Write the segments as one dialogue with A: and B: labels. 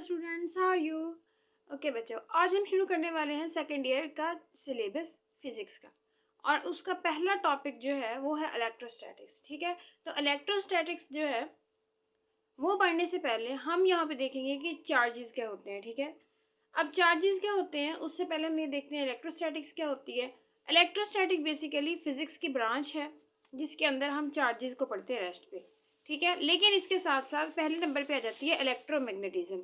A: Students, how are you? Okay बच्चों, आज हम शुरू करने वाले हैं सेकेंड ईयर का सिलेबस फिजिक्स का। और उसका पहला टॉपिक जो है वो है इलेक्ट्रोस्टैटिक्स। ठीक है, तो इलेक्ट्रोस्टैटिक्स जो है वो पढ़ने से पहले हम यहाँ पे देखेंगे कि चार्जेस क्या होते हैं। ठीक है, अब चार्जेस क्या होते हैं उससे पहले हम ये देखते हैं इलेक्ट्रोस्टैटिक्स क्या होती है। इलेक्ट्रोस्टैटिक बेसिकली फिजिक्स की ब्रांच है जिसके अंदर हम चार्जेस को पढ़ते हैं रेस्ट पे। ठीक है, लेकिन इसके साथ साथ पहले नंबर पे आ जाती है इलेक्ट्रोमैग्नेटिज्म।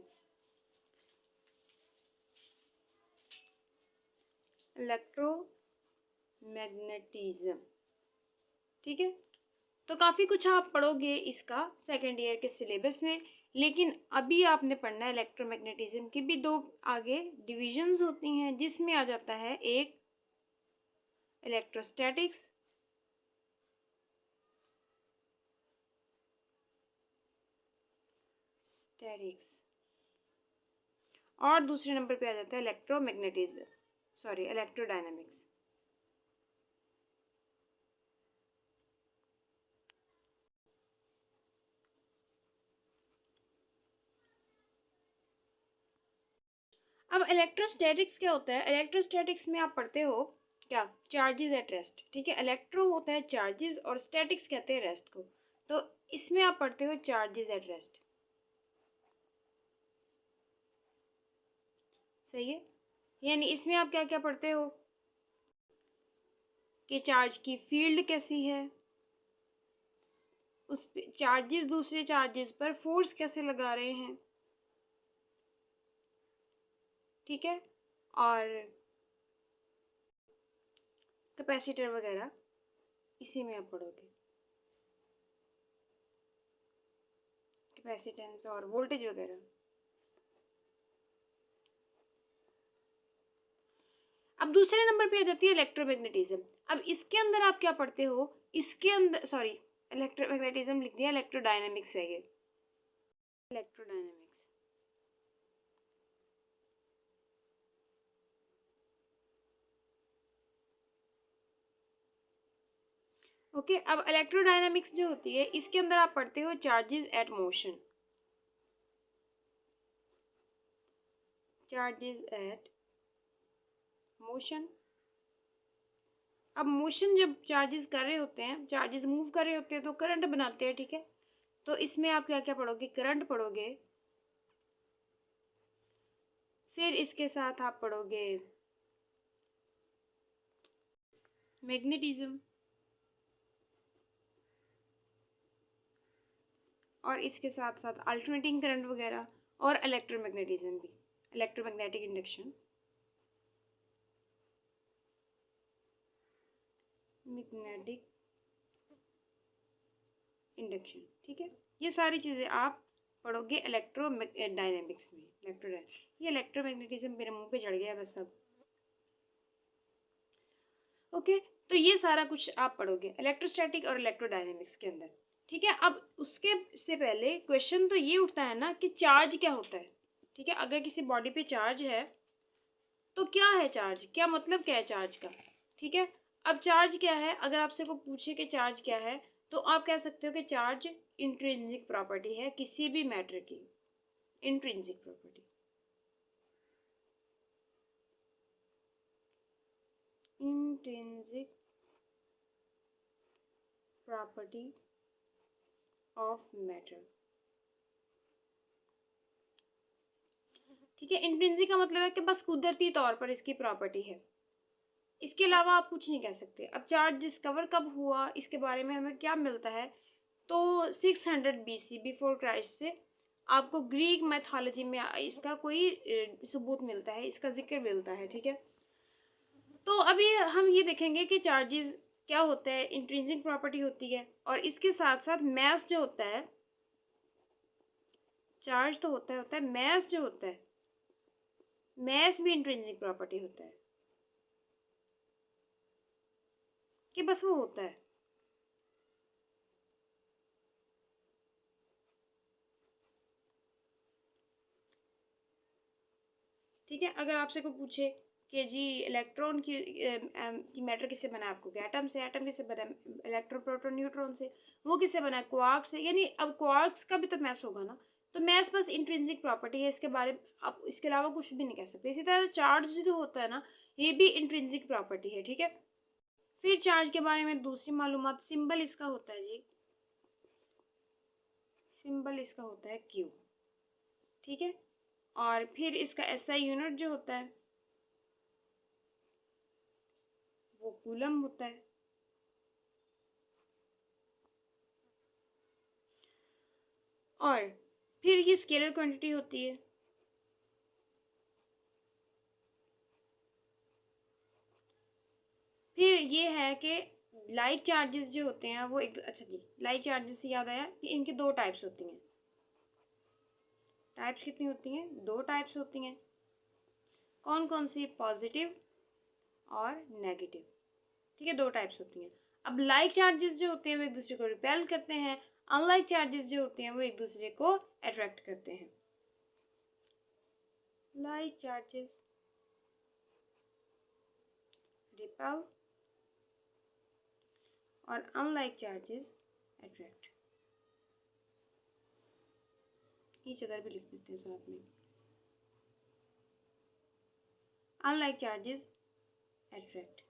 A: इलेक्ट्रोमैग्नेटिज्म, ठीक है, तो काफ़ी कुछ आप पढ़ोगे इसका सेकेंड ईयर के सिलेबस में। लेकिन अभी आपने पढ़ना है इलेक्ट्रोमैग्नेटिज्म की भी दो आगे डिविजन्स होती हैं, जिसमें आ जाता है एक इलेक्ट्रोस्टैटिक्स और दूसरे नंबर पे आ जाता है इलेक्ट्रोडायनामिक्स। अब इलेक्ट्रोस्टैटिक्स क्या होता है? इलेक्ट्रोस्टैटिक्स में आप पढ़ते हो क्या? Charges at rest. ठीक है, इलेक्ट्रो होता है चार्जेस और स्टैटिक्स कहते हैं रेस्ट को। तो इसमें आप पढ़ते हो चार्जेस एट रेस्ट। सही है, यानी इसमें आप क्या क्या पढ़ते हो कि चार्ज की फील्ड कैसी है, उस चार्जेस दूसरे चार्जेस पर फोर्स कैसे लगा रहे हैं। ठीक है, और कैपेसिटर वगैरह इसी में आप पढ़ोगे, कैपेसिटेंस और वोल्टेज वगैरह। अब दूसरे नंबर पे आ जाती है इलेक्ट्रोमैग्नेटिज्म। अब इसके अंदर आप क्या पढ़ते हो? इसके अंदर सॉरी, इलेक्ट्रोमैग्नेटिज्म लिख दिया, इलेक्ट्रोडायनामिक्स है ये। Electrodynamics, okay. अब इलेक्ट्रोडायनामिक्स जो होती है इसके अंदर आप पढ़ते हो charges at motion. Charges at motion. अब मोशन जब चार्जेस कर रहे होते हैं, चार्जेस मूव कर रहे होते हैं तो करंट बनाते हैं। ठीक है, तो इसमें आप क्या क्या पढ़ोगे? करंट पढ़ोगे, फिर इसके साथ आप पढ़ोगे मैग्नेटिज्म, और इसके साथ साथ अल्टरनेटिंग करंट वगैरह, और इलेक्ट्रोमैग्नेटिज्म भी, इलेक्ट्रोमैग्नेटिक इंडक्शन, मैग्नेटिक इंडक्शन। ठीक है, ये सारी चीज़ें आप पढ़ोगे इलेक्ट्रोडायनेमिक्स में। ये इलेक्ट्रोमैग्नेटिज्म मेरे मुंह पे चढ़ गया बस अब। ओके, तो ये सारा कुछ आप पढ़ोगे इलेक्ट्रोस्टैटिक और इलेक्ट्रोडायनेमिक्स के अंदर। ठीक है, अब उसके से पहले क्वेश्चन तो ये उठता है ना कि चार्ज क्या होता है। ठीक है, अगर किसी बॉडी पे चार्ज है तो क्या है चार्ज, क्या मतलब क्या है चार्ज का। ठीक है, अब चार्ज क्या है, अगर आपसे को पूछे कि चार्ज क्या है तो आप कह सकते हो कि चार्ज इंट्रिंसिक प्रॉपर्टी है किसी भी मैटर की, intrinsic property, intrinsic property of matter. ठीक है, इंट्रिंसिक का मतलब है कि बस कुदरती तौर पर इसकी प्रॉपर्टी है, इसके अलावा आप कुछ नहीं कह सकते। अब चार्ज डिस्कवर कब हुआ, इसके बारे में हमें क्या मिलता है, तो 600 BC बिफोर क्राइस्ट से आपको ग्रीक मैथोलॉजी में इसका कोई सबूत मिलता है, इसका जिक्र मिलता है। ठीक है, तो अभी हम ये देखेंगे कि चार्जेस क्या होता है, इंट्रिंसिक प्रॉपर्टी होती है, और इसके साथ साथ मैस जो होता है, चार्ज तो होता है मैस जो होता है, मैस भी इंट्रिंसिक प्रॉपर्टी होता है कि बस वो होता है। ठीक है, अगर आपसे कोई पूछे कि जी इलेक्ट्रॉन की मैटर किससे बना है, आपको एटम से, एटम किससे बना है, इलेक्ट्रॉन प्रोटॉन न्यूट्रॉन से, वो किससे बना है, क्वार्क से। यानी अब क्वार्क्स का भी तो मैस होगा ना, तो मैस बस इंट्रिंसिक प्रॉपर्टी है, इसके बारे में आप इसके अलावा कुछ भी नहीं कह सकते। इसी तरह चार्ज जो होता है ना, ये भी इंट्रिंसिक प्रॉपर्टी है, ठीक है। फिर चार्ज के बारे में दूसरी मालूमात, सिंबल इसका होता है जी, सिंबल इसका होता है क्यू, ठीक है। और फिर इसका एसआई यूनिट जो होता है वो कूलम होता है। और फिर ये स्केलर क्वांटिटी होती है। फिर ये है कि लाइक चार्जेस जो होते हैं वो एक, अच्छा जी, लाइक चार्जेस से याद आया कि इनके दो टाइप्स होती हैं। टाइप्स कितनी होती हैं? दो टाइप्स होती हैं। कौन कौन सी? पॉजिटिव और नेगेटिव, ठीक है, दो टाइप्स होती हैं। अब लाइक चार्जेस जो होते हैं वो एक दूसरे को रिपेल करते हैं, अनलाइक चार्जेस जो होते हैं वो एक दूसरे को अट्रैक्ट करते हैं। लाइक चार्जेस रिपेल और unlike charges attract. Each other भी लिख देते हैं साथ में। Unlike charges attract.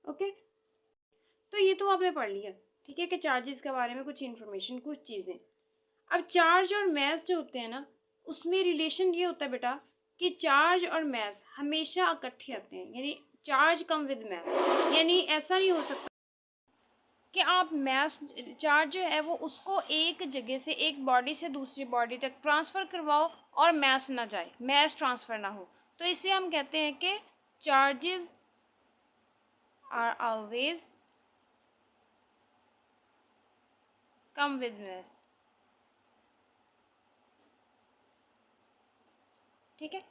A: ओके, तो ये तो आपने पढ़ लिया, ठीक है, कि चार्जेस के बारे में कुछ इन्फॉर्मेशन, कुछ चीज़ें। अब चार्ज और मैस जो होते हैं ना, उसमें रिलेशन ये होता है बेटा कि चार्ज और मैस हमेशा इकट्ठे आते हैं, यानी चार्ज कम विद मैस। यानी ऐसा नहीं हो सकता कि आप मैस चार्ज जो है वो उसको एक जगह से, एक बॉडी से दूसरी बॉडी तक ट्रांसफ़र करवाओ और मैस ना जाए, मैस ट्रांसफ़र ना हो। तो इसलिए हम कहते हैं कि charges are always come with mass, ठीक है।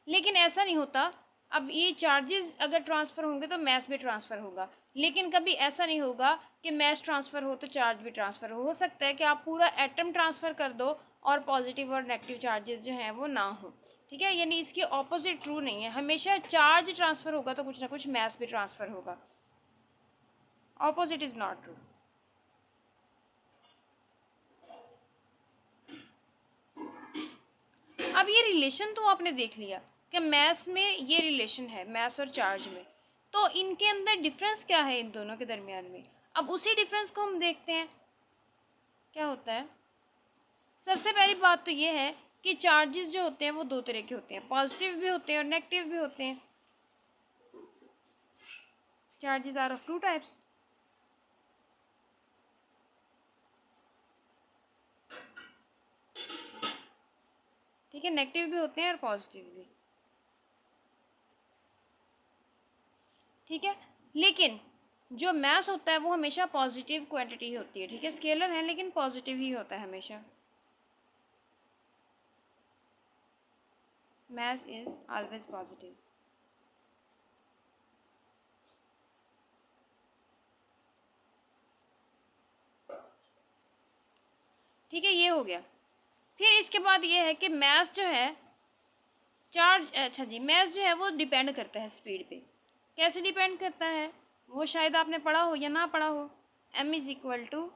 A: लेकिन ऐसा नहीं होता, अब ये चार्जेस अगर ट्रांसफ़र होंगे तो मैस भी ट्रांसफ़र होगा, लेकिन कभी ऐसा नहीं होगा कि मैस ट्रांसफ़र हो तो चार्ज भी ट्रांसफ़र हो सकता है कि आप पूरा एटम ट्रांसफ़र कर दो और पॉजिटिव और नेगेटिव चार्जेस जो हैं वो ना हो, ठीक है। यानी इसके ऑपोजिट ट्रू नहीं है, हमेशा चार्ज ट्रांसफ़र होगा तो कुछ ना कुछ मैस भी ट्रांसफ़र होगा, ऑपोजिट इज़ नॉट ट्रू। अब ये रिलेशन तो आपने देख लिया कि मैस में ये रिलेशन है, मैस और चार्ज में, तो इनके अंदर डिफरेंस क्या है इन दोनों के दरमियान में। अब उसी डिफरेंस को हम देखते हैं क्या होता है। सबसे पहली बात तो ये है कि चार्जेस जो होते हैं वो दो तरह के होते हैं, पॉजिटिव भी होते हैं और नेगेटिव भी होते हैं। Charges are of two types, ठीक है, नेगेटिव भी होते हैं और पॉजिटिव भी, ठीक है। लेकिन जो मैस होता है वो हमेशा पॉजिटिव क्वांटिटी होती है, ठीक है, स्केलर है लेकिन पॉजिटिव ही होता है हमेशा। mass is always positive, ठीक है, ये हो गया। फिर इसके बाद ये है कि मैस जो है चार्ज, अच्छा जी, मैस जो है वो डिपेंड करता है स्पीड पे। कैसे डिपेंड करता है वो शायद आपने पढ़ा हो या ना पढ़ा हो। m is equal to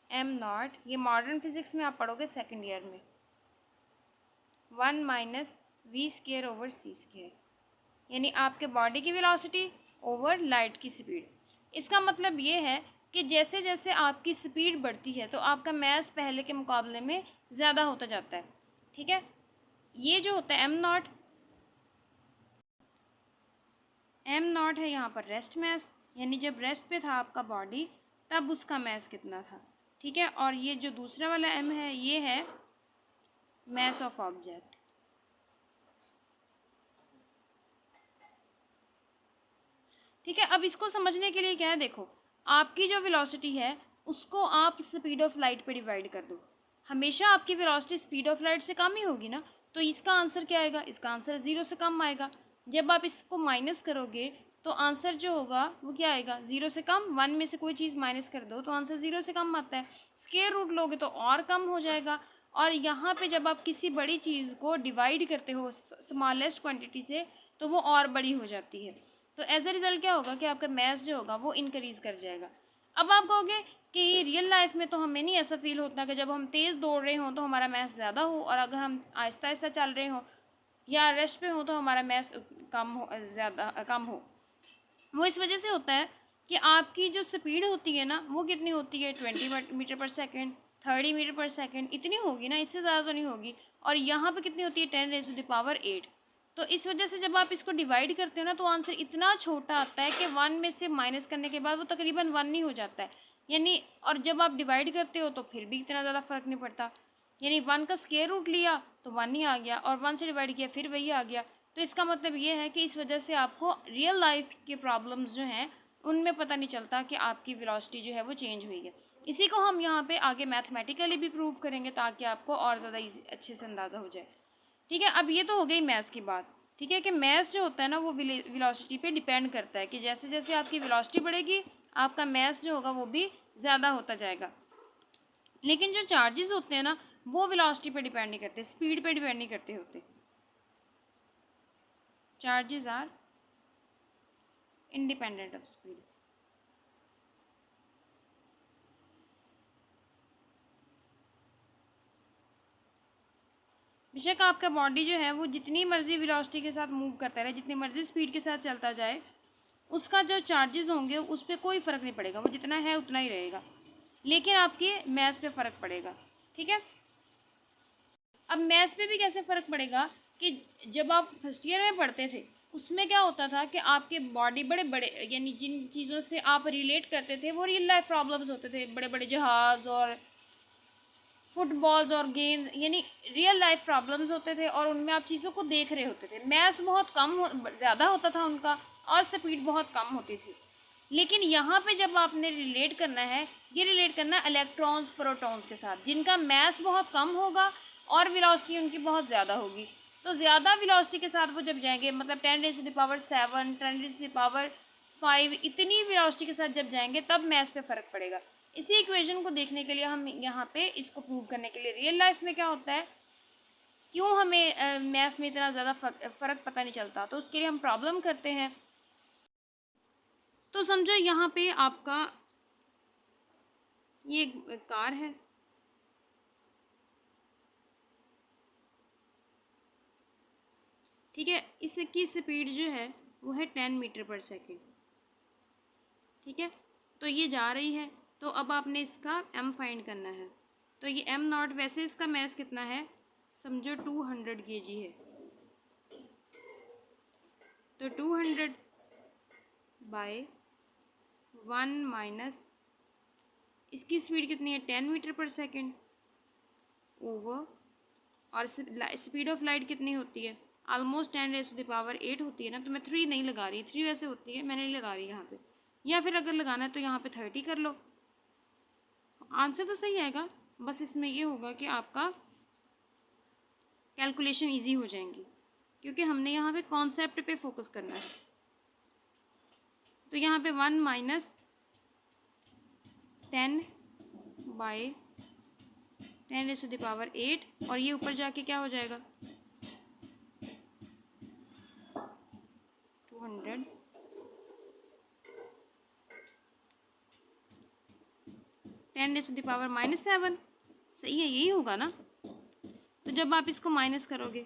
A: M naught, ये मॉडर्न फिजिक्स में आप पढ़ोगे सेकेंड ईयर में, 1 minus V square over C square, यानी आपके बॉडी की वेलोसिटी ओवर लाइट की स्पीड। इसका मतलब ये है कि जैसे जैसे आपकी स्पीड बढ़ती है तो आपका मैस पहले के मुकाबले में ज़्यादा होता जाता है, ठीक है। ये जो होता है एम नॉट है यहाँ पर रेस्ट मैस, यानी जब रेस्ट पे था आपका बॉडी तब उसका मैस कितना था, ठीक है। और ये जो दूसरा वाला एम है ये है मैस ऑफ ऑब्जेक्ट, ठीक है। अब इसको समझने के लिए क्या है, देखो आपकी जो वेलोसिटी है उसको आप स्पीड ऑफ लाइट पे डिवाइड कर दो, हमेशा आपकी वेलोसिटी स्पीड ऑफ लाइट से कम ही होगी ना, तो इसका आंसर क्या आएगा, इसका आंसर 0 से कम आएगा। जब आप इसको माइनस करोगे तो आंसर जो होगा वो क्या आएगा, 0 से कम। 1 में से कोई चीज़ माइनस कर दो तो आंसर 0 से कम आता है, स्क्वायर रूट लोगे तो और कम हो जाएगा। और यहाँ पे जब आप किसी बड़ी चीज़ को डिवाइड करते हो स्मॉलेस्ट क्वांटिटी से तो वो और बड़ी हो जाती है। तो एज अ रिज़ल्ट क्या होगा कि आपका मैस जो होगा वो इंक्रीज़ कर जाएगा। अब आप कहोगे कि रियल लाइफ में तो हमें नहीं ऐसा फील होता कि जब हम तेज़ दौड़ रहे हों तो हमारा मैस ज़्यादा हो, और अगर हम आहिस्ता आहिस्ता चल रहे हों या रेस्ट पे हो तो हमारा मैस कम हो। वो इस वजह से होता है कि आपकी जो स्पीड होती है ना वो कितनी होती है, 20 मीटर पर सेकेंड, 30 मीटर पर सेकेंड, इतनी होगी ना, इससे ज़्यादा तो नहीं होगी। और यहाँ पे कितनी होती है, 10⁸ तो इस वजह से जब आप इसको डिवाइड करते हो ना तो आंसर इतना छोटा आता है कि 1 में से माइनस करने के बाद वो तकरीबन 1 ही हो जाता है। यानी और जब आप डिवाइड करते हो तो फिर भी इतना ज़्यादा फ़र्क नहीं पड़ता। यानी 1 का स्क्वायर रूट लिया तो 1 ही आ गया, और 1 से डिवाइड किया फिर वही आ गया। तो इसका मतलब ये है कि इस वजह से आपको रियल लाइफ के प्रॉब्लम्स जो हैं उनमें पता नहीं चलता कि आपकी वेलोसिटी जो है वो चेंज हुई है। इसी को हम यहाँ पे आगे मैथमेटिकली भी प्रूव करेंगे ताकि आपको और ज़्यादा अच्छे से अंदाज़ा हो जाए। ठीक है, अब ये तो हो गई मैथ्स की बात। ठीक है, कि मैथ्स जो होता है ना वो वेलोसिटी पे डिपेंड करता है कि जैसे जैसे आपकी वेलोसिटी बढ़ेगी आपका मैथ्स जो होगा वो भी ज़्यादा होता जाएगा। लेकिन जो चार्जेस होते हैं ना वो वेलोसिटी पे डिपेंड नहीं करते, स्पीड पे डिपेंड नहीं करते होते। Charges are independent of speed. बेशक आपका बॉडी जो है वो जितनी मर्जी वेलोसिटी के साथ मूव करता रहे, जितनी मर्जी स्पीड के साथ चलता जाए, उसका जो चार्जेस होंगे उस पर कोई फ़र्क नहीं पड़ेगा, वो जितना है उतना ही रहेगा। लेकिन आपके मैथ्स पे फ़र्क पड़ेगा। ठीक है, अब मैथ्स पे भी कैसे फ़र्क पड़ेगा कि जब आप फर्स्ट ईयर में पढ़ते थे उसमें क्या होता था कि आपके बॉडी बड़े बड़े यानी जिन चीज़ों से आप रिलेट करते थे वो रियल लाइफ प्रॉब्लम्स होते थे, बड़े बड़े जहाज़ और फुटबॉल्स और गेम्स, यानी रियल लाइफ प्रॉब्लम्स होते थे और उनमें आप चीज़ों को देख रहे होते थे। मैथ्स बहुत ज़्यादा होता था उनका और स्पीड बहुत कम होती थी। लेकिन यहाँ पे जब आपने रिलेट करना है, ये रिलेट करना है इलेक्ट्रॉन्स प्रोटॉन्स के साथ जिनका मैथ्स बहुत कम होगा और वेलोसिटी उनकी बहुत ज़्यादा होगी। तो ज़्यादा वेलोसिटी के साथ वो जब जाएंगे, मतलब 10⁻⁷, 10⁵5 इतनी वेलोसिटी के साथ जब जाएंगे तब मैथ्स पे फ़र्क पड़ेगा। इसी इक्वेशन को देखने के लिए हम यहाँ पे इसको प्रूव करने के लिए रियल लाइफ में क्या होता है, क्यों हमें मैथ्स में इतना ज़्यादा फ़र्क पता नहीं चलता, तो उसके लिए हम प्रॉब्लम करते हैं। तो समझो यहाँ पे आपका ये कार है, ठीक है, इसकी स्पीड जो है वो है 10 मीटर पर सेकेंड। ठीक है, तो ये जा रही है, तो अब आपने इसका m फाइंड करना है। तो ये m नॉट, वैसे इसका मैस कितना है, समझो 200 kg है, तो 200 बाय 1 माइनस इसकी स्पीड कितनी है 10 मीटर पर सेकेंड ओवर, और स्पीड ऑफ लाइट कितनी होती है ऑलमोस्ट 10⁸ होती है ना, तो मैं 3 नहीं लगा रही, 3 वैसे होती है, मैंने नहीं लगा रही यहाँ पे, या फिर अगर लगाना है तो यहाँ पे 30 कर लो, आंसर तो सही आएगा। बस इसमें ये होगा कि आपका कैलकुलेशन इजी हो जाएंगी क्योंकि हमने यहाँ पे कॉन्सेप्ट पे फोकस करना है। तो यहाँ पे 1 माइनस 10 बाय 10⁸ और ये ऊपर जाके क्या हो जाएगा 200 10⁻⁻7, सही है, यही होगा ना। तो जब आप इसको माइनस करोगे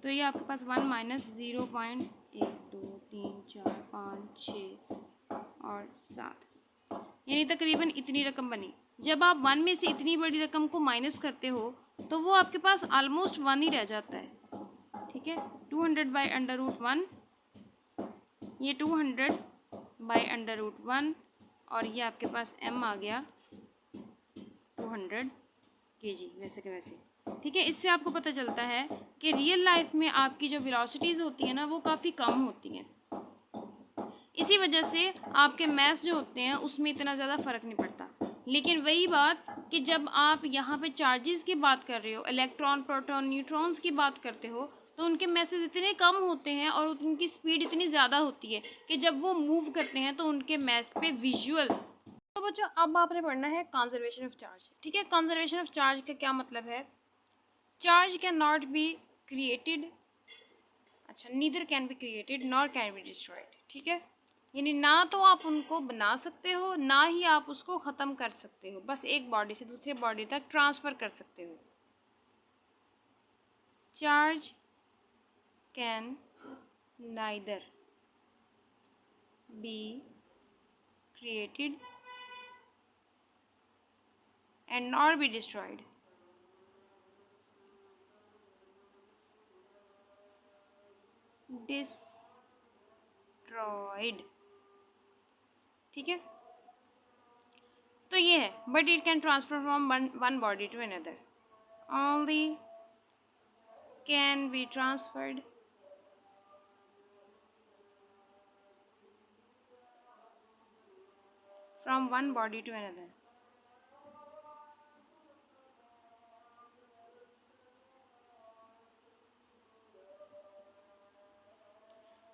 A: तो ये आपके पास 1 माइनस 0.1 2 3 4 5 6 और 7, यानी तकरीबन इतनी रकम बनी। जब आप 1 में से इतनी बड़ी रकम को माइनस करते हो तो वो आपके पास ऑलमोस्ट 1 ही रह जाता है। ठीक है, 200/√1, ये 200/√1 और ये आपके पास m आ गया 200 kg, वैसे के वैसे। ठीक है, इससे आपको पता चलता है कि रियल लाइफ में आपकी जो वेलोसिटीज़ होती है ना वो काफ़ी कम होती हैं, इसी वजह से आपके मैथ्स जो होते हैं उसमें इतना ज़्यादा फ़र्क नहीं पड़ता। लेकिन वही बात कि जब आप यहाँ पे चार्जेस की बात कर रहे हो, इलेक्ट्रॉन प्रोटॉन न्यूट्रॉन्स की बात करते हो, तो उनके मैसेज इतने कम होते हैं और उनकी स्पीड इतनी ज़्यादा होती है कि जब वो मूव करते हैं तो उनके मैस पे विजुअल तो बच्चों अब आपने पढ़ना है कंजर्वेशन ऑफ चार्ज। ठीक है, कंजर्वेशन ऑफ चार्ज का क्या मतलब है? Charge can not be created, अच्छा neither can be created nor can be destroyed. ठीक है, यानी ना तो आप उनको बना सकते हो, ना ही आप उसको ख़त्म कर सकते हो, बस एक बॉडी से दूसरे बॉडी तक ट्रांसफ़र कर सकते हो। Charge can neither be created and nor be destroyed. Destroyed, ठीक है, तो ये है, but it can transfer from one body to another, only can be transferred from one body to another.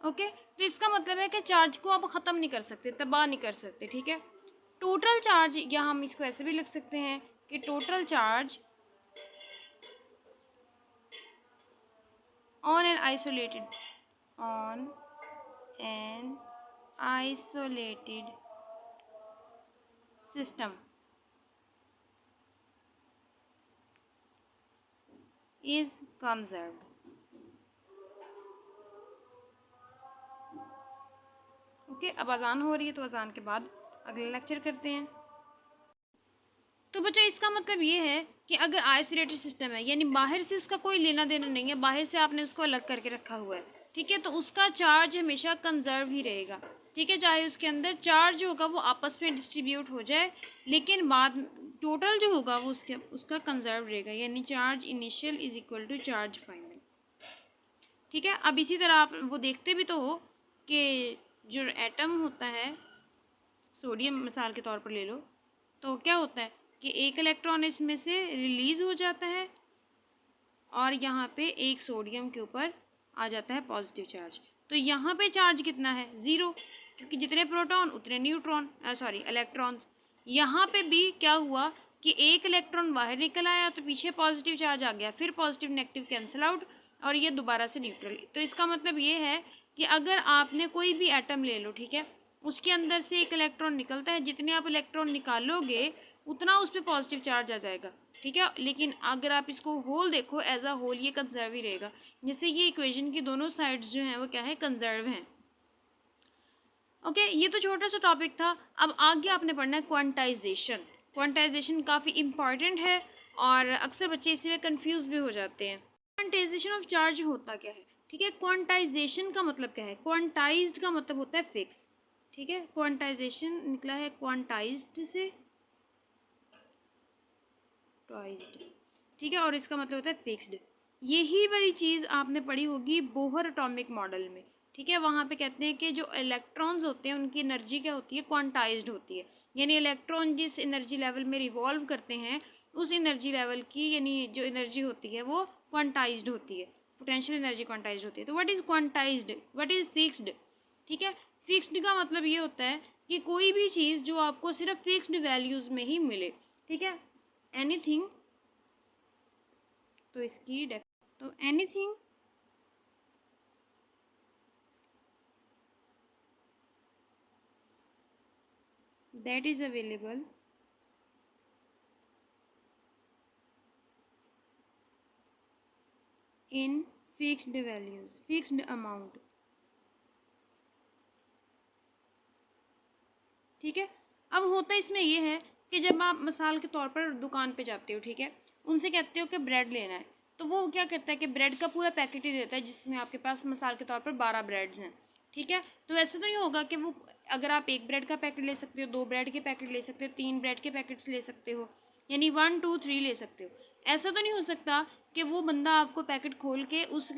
A: Okay, तो इसका मतलब है कि चार्ज को आप ख़त्म नहीं कर सकते, तबाह नहीं कर सकते। ठीक है, टोटल चार्ज, या हम इसको ऐसे भी लिख सकते हैं कि total charge on an isolated system is conserved। Okay, अब अजान हो रही है, तो अजान के बाद अगला लेक्चर करते हैं। तो बच्चों इसका मतलब ये है कि अगर आइसोलेटेड सिस्टम है, यानी बाहर से उसका कोई लेना देना नहीं है, बाहर से आपने उसको अलग करके रखा हुआ है, ठीक है, तो उसका चार्ज हमेशा कंजर्व ही रहेगा। ठीक है, चाहे उसके अंदर चार्ज होगा वो आपस में डिस्ट्रीब्यूट हो जाए, लेकिन बाद टोटल जो होगा वो उसका कंजर्व रहेगा, यानी charge initial is equal to charge final. ठीक है, अब इसी तरह आप वो देखते भी तो हो कि जो एटम होता है, सोडियम मिसाल के तौर पर ले लो, तो क्या होता है कि एक इलेक्ट्रॉन इसमें से रिलीज हो जाता है और यहाँ पे एक सोडियम के ऊपर आ जाता है पॉजिटिव चार्ज। तो यहाँ पे चार्ज कितना है? ज़ीरो, क्योंकि जितने प्रोटॉन उतने न्यूट्रॉन, इलेक्ट्रॉन्स। यहाँ पे भी क्या हुआ कि एक इलेक्ट्रॉन बाहर निकल आया तो पीछे पॉजिटिव चार्ज आ गया, फिर पॉजिटिव नेगेटिव कैंसिल आउट और ये दोबारा से न्यूट्रल। तो इसका मतलब ये है कि अगर आपने कोई भी एटम ले लो, ठीक है, उसके अंदर से एक इलेक्ट्रॉन निकलता है, जितने आप इलेक्ट्रॉन निकालोगे उतना उस पर पॉजिटिव चार्ज आ जाएगा। ठीक है, लेकिन अगर आप इसको होल देखो, एज अ होल ये कंजर्व ही रहेगा। जैसे ये इक्वेशन की दोनों साइड्स जो हैं वो क्या है? कंजर्व हैं। ओके, ये तो छोटा सा टॉपिक था। अब आगे आपने पढ़ना है क्वांटाइजेशन। क्वांटाइजेशन काफ़ी इंपॉर्टेंट है और अक्सर बच्चे इसमें कंफ्यूज भी हो जाते हैं। क्वांटाइजेशन ऑफ चार्ज होता क्या है? ठीक है, क्वांटाइजेशन का मतलब क्या है? क्वांटाइज्ड का मतलब होता है फिक्स। ठीक है, क्वांटाइजेशन निकला है क्वांटाइज्ड से, ठीक है, और इसका मतलब होता है फिक्स्ड। यही वाली चीज़ आपने पढ़ी होगी बोहर एटॉमिक मॉडल में। ठीक है, वहाँ पे कहते हैं कि जो इलेक्ट्रॉन्स होते हैं उनकी एनर्जी क्या होती है? क्वांटाइज्ड होती है, यानी इलेक्ट्रॉन जिस एनर्जी लेवल में रिवॉल्व करते हैं उस एनर्जी लेवल की, यानी जो एनर्जी होती है वो क्वांटाइज्ड होती है, पोटेंशियल एनर्जी क्वांटाइज्ड होती है। तो what is quantized, what is fixed? ठीक है, फिक्स्ड का मतलब ये होता है कि कोई भी चीज़ जो आपको सिर्फ फिक्स्ड वैल्यूज़ में ही मिले। ठीक है, एनीथिंग, तो इसकी तो anything that is available in fixed values, fixed amount. ठीक है, अब होता इसमें ये है कि जब आप मिसाल के तौर पर दुकान पे जाते हो, ठीक है, उनसे कहते हो कि ब्रेड लेना है, तो वो क्या कहता है कि ब्रेड का पूरा पैकेट ही देता है जिसमें आपके पास मिसाल के तौर पर 12 ब्रेड्स हैं। ठीक है, तो ऐसा तो नहीं होगा कि वो, अगर आप एक ब्रेड का पैकेट ले सकते हो, 2 ब्रेड के पैकेट ले सकते हो, 3 ब्रेड के पैकेट्स ले सकते हो, यानी 1 2 3 ले सकते हो। ऐसा तो नहीं हो सकता कि वो बंदा आपको पैकेट खोल के उस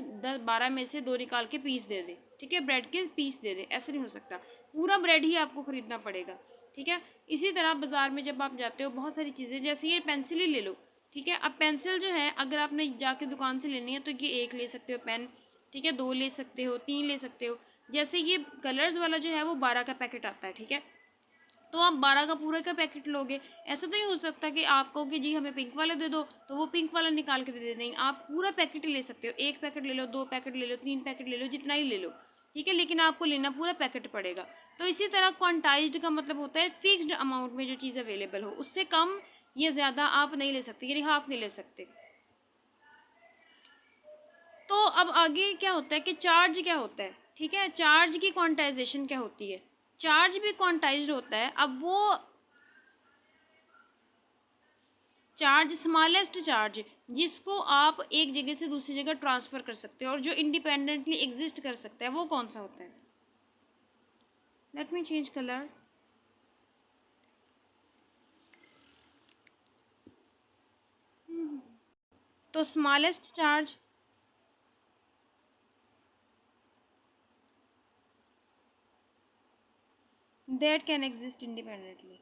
A: 12 में से 2 निकाल के पीस दे दे। ठीक है, ब्रेड के पीस दे दे, ऐसा नहीं हो सकता, पूरा ब्रेड ही आपको ख़रीदना पड़ेगा। ठीक है, इसी तरह बाज़ार में जब आप जाते हो बहुत सारी चीज़ें, जैसे ये पेंसिल ही ले लो। ठीक है, अब पेंसिल जो है अगर आपने जाके दुकान से लेनी है तो ये 1 ले सकते हो पेन, ठीक है, 2 ले सकते हो, 3 ले सकते हो। जैसे ये कलर्स वाला जो है वो 12 का पैकेट आता है। ठीक है, तो आप 12 का पूरा का पैकेट लोगे। ऐसा तो नहीं हो सकता कि आप कहो कि जी हमें पिंक वाला दे दो तो वो पिंक वाला निकाल के दे नहीं, आप पूरा पैकेट ही ले सकते हो। 1 पैकेट ले लो, 2 पैकेट ले लो, 3 पैकेट ले लो, जितना ही ले लो, ठीक है, लेकिन आपको लेना पूरा पैकेट पड़ेगा। तो इसी तरह क्वांटाइज्ड का मतलब होता है फिक्स्ड अमाउंट में जो चीज़ अवेलेबल हो, उससे कम या ज़्यादा आप नहीं ले सकते, यानी हाफ नहीं ले सकते। तो अब आगे क्या होता है कि चार्ज क्या होता है, ठीक है, चार्ज की क्वांटाइजेशन क्या होती है। चार्ज भी क्वांटाइज्ड होता है। अब वो चार्ज, स्मॉलेस्ट चार्ज, जिसको आप एक जगह से दूसरी जगह ट्रांसफ़र कर सकते हो और जो इंडिपेंडेंटली एग्जिस्ट कर सकता है, वो कौन सा होता है। Let me change colour. तो smallest charge that can exist independently.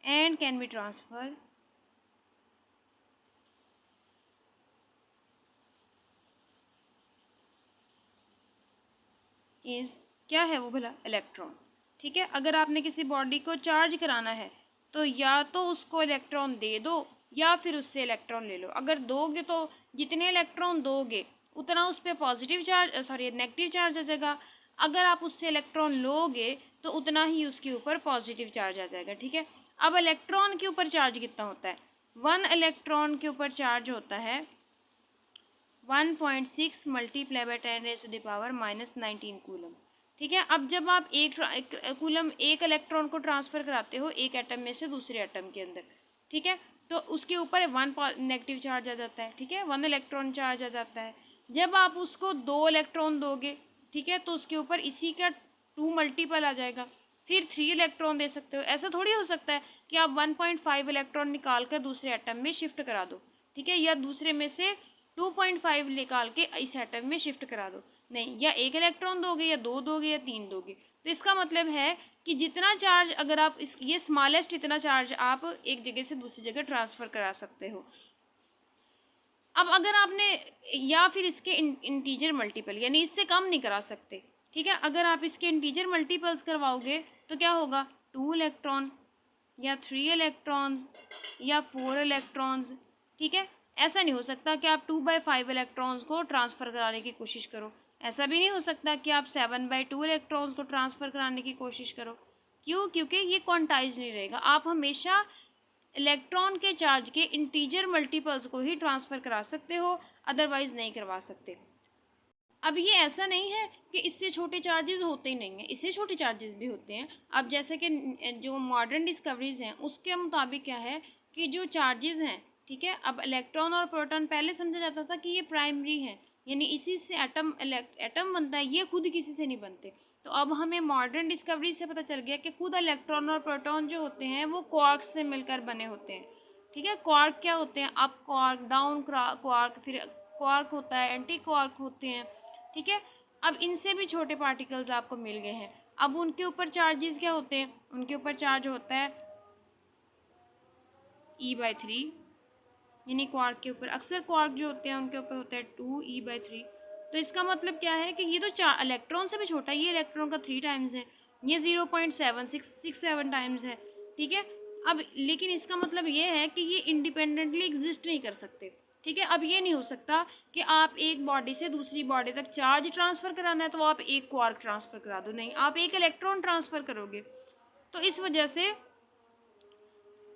A: And can be transferred is, क्या है वो भला, इलेक्ट्रॉन। ठीक है, अगर आपने किसी बॉडी को चार्ज कराना है तो या तो उसको इलेक्ट्रॉन दे दो या फिर उससे इलेक्ट्रॉन ले लो। अगर दोगे तो जितने इलेक्ट्रॉन दोगे उतना उस पर positive charge, sorry negative charge आ जाएगा। अगर आप उससे इलेक्ट्रॉन लोगे तो उतना ही उसके ऊपर पॉजिटिव चार्ज आ जाएगा। ठीक है, अब इलेक्ट्रॉन के ऊपर चार्ज कितना होता है, 1 इलेक्ट्रॉन के ऊपर चार्ज होता है 1.6 मल्टीप्लाई बाय 10⁻⁻19 कूलम। ठीक है, अब जब आप एक कूलम, एक इलेक्ट्रॉन को ट्रांसफ़र कराते हो एक एटम में से दूसरे एटम के अंदर, ठीक है, तो उसके ऊपर 1 नेगेटिव चार्ज आ जाता है। ठीक है, 1 इलेक्ट्रॉन चार्ज आ जाता है। जब आप उसको 2 इलेक्ट्रॉन दोगे, ठीक है, तो उसके ऊपर इसी का 2 मल्टीपल आ जाएगा, फिर 3 इलेक्ट्रॉन दे सकते हो। ऐसा थोड़ी हो सकता है कि आप 1.5 इलेक्ट्रॉन निकाल कर दूसरे एटम में शिफ्ट करा दो, ठीक है, या दूसरे में से 2.5 निकाल के इस एटम में शिफ्ट करा दो, नहीं, या 1 इलेक्ट्रॉन दोगे या 2 दोगे या 3 दोगे। तो इसका मतलब है कि जितना चार्ज, अगर आप ये स्मॉलेस्ट इतना चार्ज आप एक जगह से दूसरी जगह ट्रांसफ़र करा सकते हो। अब अगर आपने, या फिर इसके इंटीजर मल्टीपल, यानी इससे कम नहीं करा सकते। ठीक है, अगर आप इसके इंटीजर मल्टीपल्स करवाओगे तो क्या होगा, 2 इलेक्ट्रॉन या 3 इलेक्ट्रॉन्स या 4 इलेक्ट्रॉन्स। ठीक है, ऐसा नहीं हो सकता कि आप 2/5 इलेक्ट्रॉन्स को ट्रांसफ़र कराने की कोशिश करो। ऐसा भी नहीं हो सकता कि आप 7/2 इलेक्ट्रॉन्स को ट्रांसफ़र कराने की कोशिश करो। क्यों, क्योंकि ये क्वांटाइज नहीं रहेगा। आप हमेशा इलेक्ट्रॉन के चार्ज के इंटीजर मल्टीपल्स को ही ट्रांसफ़र करा सकते हो, अदरवाइज़ नहीं करवा सकते। अब ये ऐसा नहीं है कि इससे छोटे चार्जेस होते ही नहीं हैं, इससे छोटे चार्जेस भी होते हैं। अब जैसे कि जो मॉडर्न डिस्कवरीज़ हैं उसके मुताबिक क्या है कि जो चार्जेस हैं, ठीक है, अब इलेक्ट्रॉन और प्रोटॉन पहले समझा जाता था कि ये प्राइमरी हैं, यानी इसी से एटम बनता है, ये खुद किसी से नहीं बनते। तो अब हमें मॉडर्न डिस्कवरी से पता चल गया कि खुद इलेक्ट्रॉन और प्रोटॉन जो होते हैं वो क्वार्क्स से मिलकर बने होते हैं। ठीक है, क्वार्क क्या होते हैं, अप क्वार्क, डाउन क्वार्क, फिर क्वार्क होता है, एंटी क्वार्क होते हैं। ठीक है, अब इनसे भी छोटे पार्टिकल्स आपको मिल गए हैं। अब उनके ऊपर चार्जेस क्या होते हैं, उनके ऊपर चार्ज होता है E/3, यानी क्वार्क के ऊपर, अक्सर क्वार्क जो होते हैं उनके ऊपर होता है 2E/3। तो इसका मतलब क्या है कि ये तो इलेक्ट्रॉन से भी छोटा है, ये इलेक्ट्रॉन का 3 टाइम्स है, ये 0.7667 टाइम्स है। ठीक है, अब लेकिन इसका मतलब ये है कि ये इंडिपेंडेंटली एग्जिस्ट नहीं कर सकते। ठीक है, अब ये नहीं हो सकता कि आप एक बॉडी से दूसरी बॉडी तक चार्ज ट्रांसफ़र कराना है तो आप एक क्वार्क ट्रांसफ़र करा दो, नहीं, आप एक इलेक्ट्रॉन ट्रांसफ़र करोगे। तो इस वजह से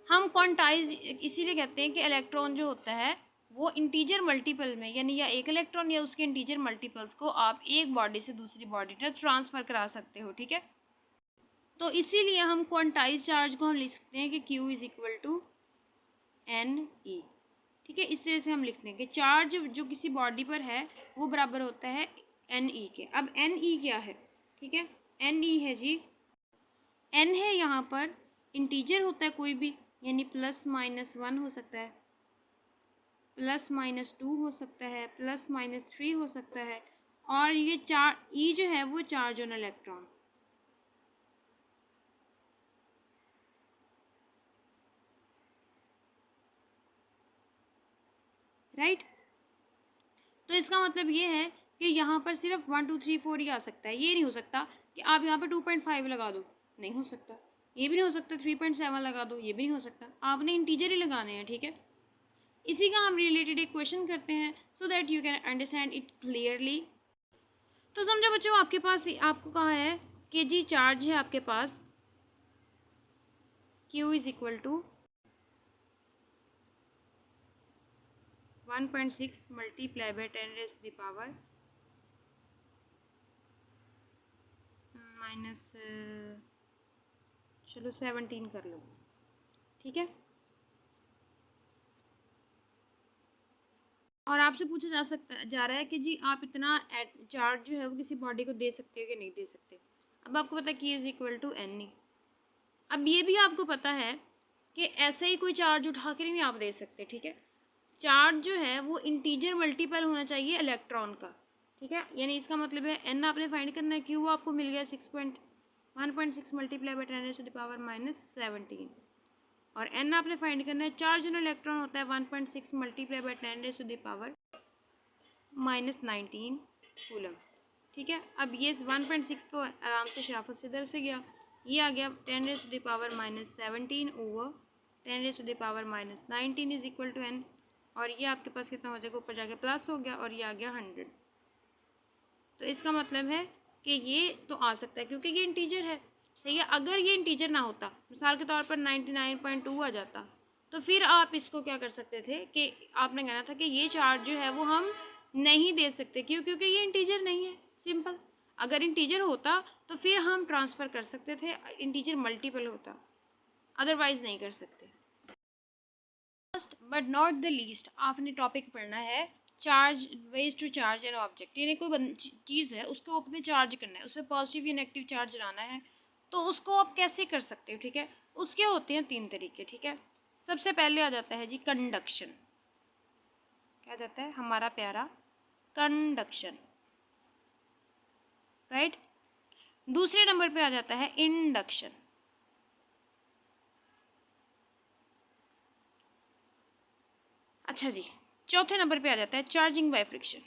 A: हम क्वांटाइज इसीलिए कहते हैं कि इलेक्ट्रॉन जो होता है वो इंटीजर मल्टीपल में, यानी या एक इलेक्ट्रॉन या उसके इंटीजर मल्टीपल्स को आप एक बॉडी से दूसरी बॉडी तक ट्रांसफ़र करा सकते हो। ठीक है, तो इसीलिए हम क्वांटाइज चार्ज को हम लिख सकते हैं कि Q = NE। ठीक है, इस तरह से हम लिखते हैं कि चार्ज जो किसी बॉडी पर है वो बराबर होता है NE के। अब NE क्या है, ठीक है, NE है जी, N है यहाँ पर इंटीजर होता है कोई भी, यानी +-1 हो सकता है, +-2 हो सकता है, +-3 हो सकता है, और ये E जो है वो चार्ज ऑन इलेक्ट्रॉन। राइट। तो इसका मतलब ये है कि यहाँ पर सिर्फ 1 2 3 4 ही आ सकता है, ये नहीं हो सकता कि आप यहाँ पर 2.5 लगा दो, नहीं हो सकता। ये भी नहीं हो सकता 3.7 लगा दो, ये भी नहीं हो सकता। आपने इंटीजर ही लगाने हैं, ठीक है। इसी का हम रिलेटेड एक क्वेश्चन करते हैं so that you can understand it clearly. तो समझो बच्चों, आपके पास आपको कहा है कि जी चार्ज है आपके पास Q is equal to 1.6 multiply by 10 raise to the power minus चलो 17 कर लो, ठीक है। और आपसे पूछा जा रहा है कि जी आप इतना चार्ज जो है वो किसी बॉडी को दे सकते हो कि नहीं दे सकते। अब आपको पता है Q is equal to N। अब ये भी आपको पता है कि ऐसे ही कोई चार्ज उठा के नहीं आप दे सकते, ठीक है। चार्ज जो है वो इंटीजर मल्टीपल होना चाहिए इलेक्ट्रॉन का, ठीक है। यानी इसका मतलब है N आपने फाइंड करना है, Q आपको मिल गया 1.6 multiply by 10 raise to the power minus 17, और N आपने फाइंड करना है, चार्ज इन इलेक्ट्रॉन होता है 1.6 multiply by 10 raise to the power minus 19 coulomb, ठीक है। अब ये 1.6 तो आराम से शराफत से इधर से गया, ये आ गया 10 raise to the power minus 17 over 10 raise to the power minus 19 is equal to N, और ये आपके पास कितना हो जाएगा, ऊपर जाके प्लस हो गया और ये आ गया 100। तो इसका मतलब है कि ये तो आ सकता है क्योंकि ये इंटीजर है, सही है। अगर ये इंटीजर ना होता, मिसाल के तौर पर 99.2 आ जाता, तो फिर आप इसको क्या कर सकते थे कि आपने कहना था कि ये चार्ज जो है वो हम नहीं दे सकते, क्यों, क्योंकि ये इंटीजर नहीं है, सिंपल। अगर इंटीजर होता तो फिर हम ट्रांसफ़र कर सकते थे, इंटीजर मल्टीपल होता, अदरवाइज नहीं कर सकते। First but not the least आपने टॉपिक पढ़ना है charge, ways to charge an object. यानी कोई चीज़ है उसको अपने चार्ज करना है, उसमें पॉजिटिव या नेगेटिव चार्ज लाना है, तो उसको आप कैसे कर सकते हो, ठीक है। उसके होते हैं 3 तरीके, ठीक है। सबसे पहले आ जाता है जी कंडक्शन, क्या जाता है हमारा प्यारा कंडक्शन, राइट। दूसरे नंबर पे आ जाता है इंडक्शन, अच्छा जी। चौथे नंबर पे आ जाता है चार्जिंग बाय फ्रिक्शन,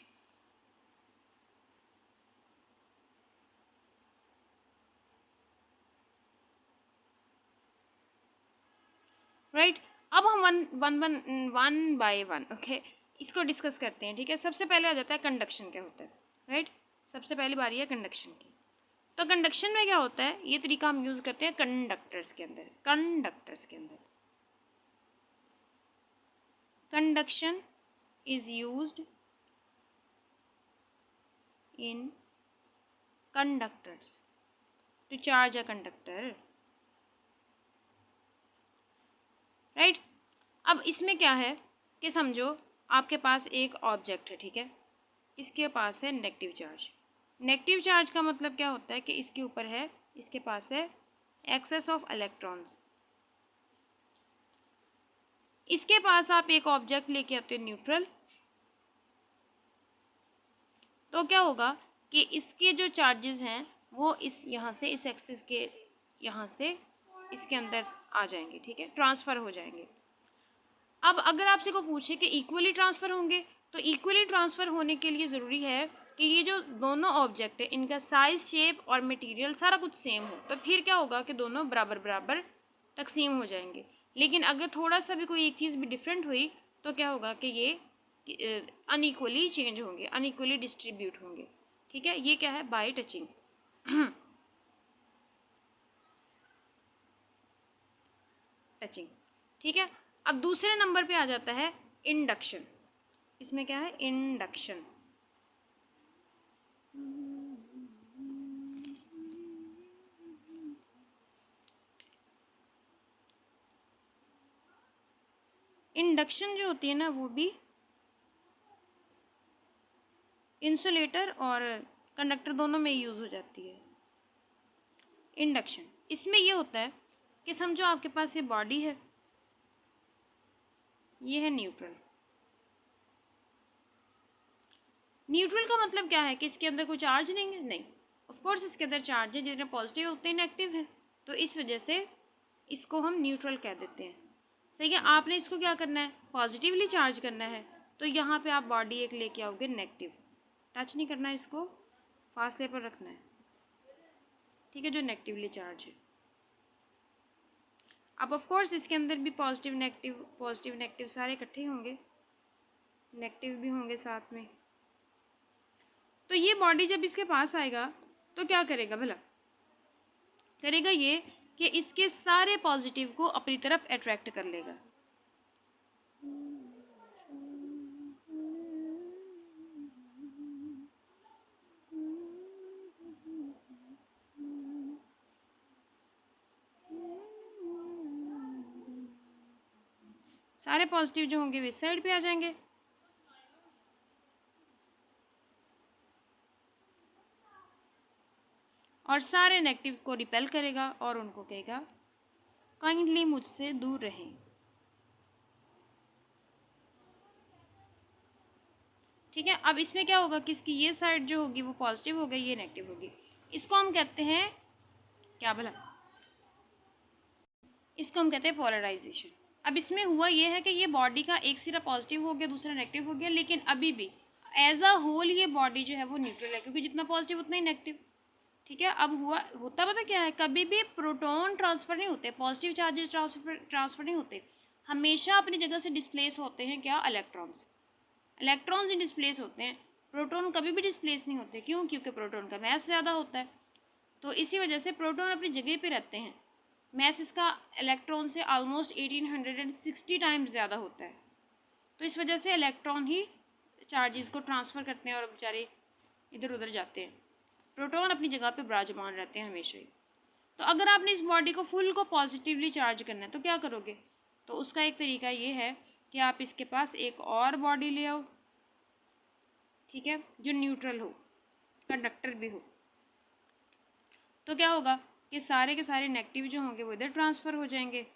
A: राइट। अब हम वन बाय वन ओके इसको डिस्कस करते हैं, ठीक है। सबसे पहले आ जाता है कंडक्शन, क्या होता है, राइट। सबसे पहली बारी है कंडक्शन की। तो कंडक्शन में क्या होता है, ये तरीका हम यूज़ करते हैं कंडक्टर्स के अंदर। Conduction is used in conductors to charge a conductor, right. अब इसमें क्या है कि समझो आपके पास एक ऑब्जेक्ट है, ठीक है। इसके पास है नेगेटिव चार्ज। नेगेटिव चार्ज का मतलब क्या होता है कि इसके ऊपर है, इसके पास है एक्सेस ऑफ इलेक्ट्रॉन्स। इसके पास आप एक ऑब्जेक्ट लेके आते हो न्यूट्रल, तो क्या होगा कि इसके जो चार्जेस हैं वो इस यहाँ से इस एक्सिस के यहाँ से इसके अंदर आ जाएंगे, ठीक है, ट्रांसफ़र हो जाएंगे। अब अगर आपसे को पूछे कि इक्वली ट्रांसफ़र होंगे, तो इक्वली ट्रांसफ़र होने के लिए ज़रूरी है कि ये जो दोनों ऑब्जेक्ट है इनका साइज़, शेप और मटेरियल सारा कुछ सेम हो, तो फिर क्या होगा कि दोनों बराबर बराबर तकसीम हो जाएंगे। लेकिन अगर थोड़ा सा भी कोई एक चीज़ भी डिफरेंट हुई तो क्या होगा कि ये अनइक्वली चेंज होंगे, अनइक्वली डिस्ट्रीब्यूट होंगे, ठीक है। ये क्या है, बाय टचिंग। टचिंग, ठीक है। अब दूसरे नंबर पे आ जाता है इंडक्शन। इसमें क्या है, इंडक्शन। इंडक्शन जो होती है ना वो भी इंसुलेटर और कंडक्टर दोनों में यूज़ हो जाती है। इंडक्शन इसमें ये होता है कि समझो आपके पास ये बॉडी है, ये है न्यूट्रल। न्यूट्रल का मतलब क्या है कि इसके अंदर कोई चार्ज नहीं है, नहीं, ऑफ कोर्स इसके अंदर चार्ज है, जितने पॉजिटिव होते हैं नेगेटिव है, तो इस वजह से इसको हम न्यूट्रल कह देते हैं, सही है। आपने इसको क्या करना है, पॉजिटिवली चार्ज करना है, तो यहाँ पे आप बॉडी एक लेके आओगे नेगेटिव, टच नहीं करना, इसको फासले पर रखना है, ठीक है, जो नेगेटिवली चार्ज है। अब ऑफ कोर्स इसके अंदर भी पॉजिटिव नेगेटिव सारे इकट्ठे होंगे, नेगेटिव भी होंगे साथ में। तो ये बॉडी जब इसके पास आएगा तो क्या करेगा भला, करेगा ये कि इसके सारे पॉजिटिव को अपनी तरफ अट्रैक्ट कर लेगा। सारे पॉजिटिव जो होंगे वे इस साइड पे आ जाएंगे, और सारे नेगेटिव को रिपेल करेगा और उनको कहेगा काइंडली मुझसे दूर रहें। ठीक है, अब इसमें क्या होगा कि इसकी ये साइड जो होगी वो पॉजिटिव होगी, ये नेगेटिव होगी। इसको हम कहते हैं क्या भला, इसको हम कहते हैं पोलराइजेशन। अब इसमें हुआ ये है कि ये बॉडी का एक सिरा पॉजिटिव हो गया, दूसरा नेगेटिव हो गया, लेकिन अभी भी एज अ होल ये बॉडी जो है वो न्यूट्रल है, क्योंकि जितना पॉजिटिव उतना ही नेगेटिव। ठीक है, अब होता पता क्या है, कभी भी प्रोटॉन ट्रांसफ़र नहीं होते, पॉजिटिव चार्जेस ट्रांसफ़र नहीं होते, हमेशा अपनी जगह से डिस्प्लेस होते हैं क्या, इलेक्ट्रॉन्स ही डिस्प्लेस होते हैं, प्रोटॉन कभी भी डिस्प्लेस नहीं होते। क्यों, क्योंकि प्रोटॉन का मैस ज़्यादा होता है, तो इसी वजह से प्रोटॉन अपनी जगह पे रहते हैं, मैस इसका इलेक्ट्रॉन से ऑलमोस्ट 1860 टाइम्स ज़्यादा होता है, तो इस वजह से इलेक्ट्रॉन ही चार्जेस को ट्रांसफ़र करते हैं और बेचारे इधर उधर जाते हैं, प्रोटॉन अपनी जगह पे विराजमान रहते हैं हमेशा ही। तो अगर आपने इस बॉडी को फुल को पॉजिटिवली चार्ज करना है तो क्या करोगे, तो उसका एक तरीका ये है कि आप इसके पास एक और बॉडी ले आओ, ठीक है, जो न्यूट्रल हो, कंडक्टर भी हो, तो क्या होगा कि सारे के सारे नेगेटिव जो होंगे वो इधर ट्रांसफ़र हो जाएंगे,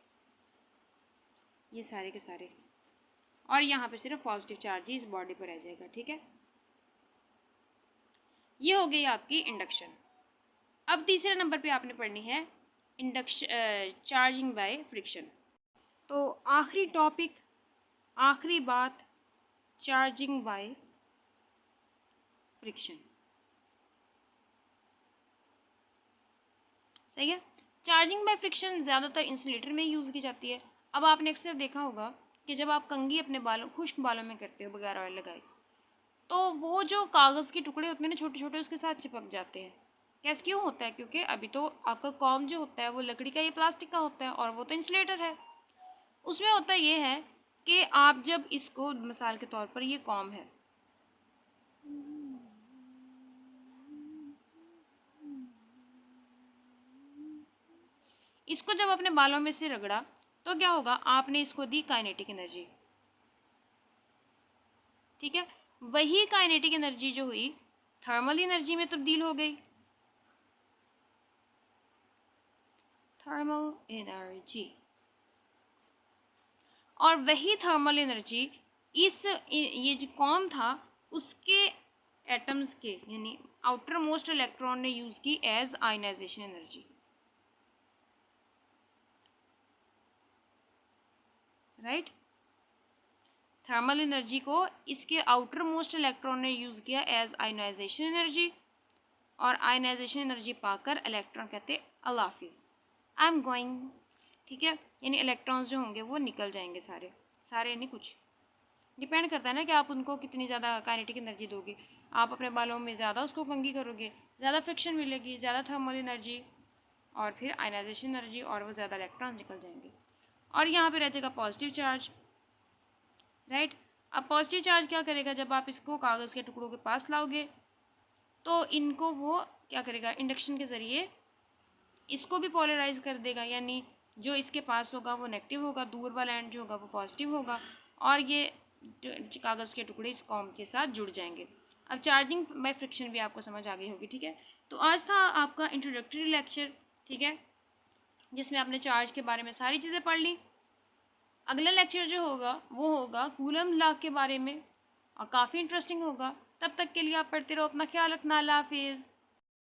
A: ये सारे के सारे, और यहाँ पे सिर्फ पॉजिटिव चार्ज ही इस बॉडी पर रह जाएगा। ठीक है, ये हो गई आपकी इंडक्शन। अब तीसरे नंबर पे आपने पढ़नी है इंडक्शन, चार्जिंग बाय फ्रिक्शन। तो आखिरी टॉपिक, आखिरी बात, चार्जिंग बाय फ्रिक्शन। सही है, चार्जिंग बाय फ्रिक्शन ज़्यादातर इंसुलेटर में यूज़ की जाती है। अब आपने अक्सर देखा होगा कि जब आप कंघी अपने बालों, खुश्क बालों में करते हो बगैर ऑयल लगाए, तो वो जो कागज़ के टुकड़े होते हैं ना छोटे छोटे, उसके साथ चिपक जाते हैं। कैसे, क्यों होता है, क्योंकि अभी तो आपका कॉम जो होता है वो लकड़ी का, ये प्लास्टिक का होता है, और वो तो इंसुलेटर है। उसमें होता ये है कि आप जब इसको, मिसाल के तौर पर ये कॉम है, इसको जब अपने बालों में से रगड़ा तो क्या होगा, आपने इसको दी काइनेटिक एनर्जी। ठीक है, वही काइनेटिक एनर्जी जो हुई थर्मल एनर्जी में तब्दील हो गई, थर्मल एनर्जी, और वही थर्मल एनर्जी इस, ये जो कॉम था उसके एटम्स के, यानी आउटर मोस्ट इलेक्ट्रॉन ने यूज़ की as ionization energy. Right, thermal energy को इसके आउटर मोस्ट इलेक्ट्रॉन ने यूज़ किया एज आयनाइजेशन एनर्जी, और आयनाइजेशन एनर्जी पाकर इलेक्ट्रॉन कहते अल्लाह हाफिज़, आई एम गोइंग। ठीक है, यानी इलेक्ट्रॉन्स जो होंगे वो निकल जाएंगे सारे, सारे यानी कुछ, डिपेंड करता है ना कि आप उनको कितनी ज़्यादा काइनेटिक एनर्जी दोगे। आप अपने बालों में ज़्यादा उसको कंघी करोगे, ज़्यादा फ्रिक्शन मिलेगी, ज़्यादा थर्मल एनर्जी, और फिर आयनाइजेशन एनर्जी, और वो ज़्यादा इलेक्ट्रॉन्स निकल जाएंगे, और यहाँ पे रह जाएगा पॉजिटिव चार्ज। राइट, अब पॉजिटिव चार्ज क्या करेगा, जब आप इसको कागज़ के टुकड़ों के पास लाओगे तो इनको वो क्या करेगा, इंडक्शन के ज़रिए इसको भी पोलराइज कर देगा, यानी जो इसके पास होगा वो नेगेटिव होगा, दूर वाला एंड जो होगा वो पॉजिटिव होगा, और ये कागज़ के टुकड़े इस कॉम के साथ जुड़ जाएंगे। अब चार्जिंग बाय फ्रिक्शन भी आपको समझ आ गई होगी। ठीक है, तो आज था आपका इंट्रोडक्टरी लेक्चर, ठीक है, जिसमें आपने चार्ज के बारे में सारी चीज़ें पढ़ ली। अगला लेक्चर जो होगा वो होगा कूलम लॉ के बारे में, और काफ़ी इंटरेस्टिंग होगा। तब तक के लिए आप पढ़ते रहो, अपना ख्याल रखना, अल्लाह हाफिज़।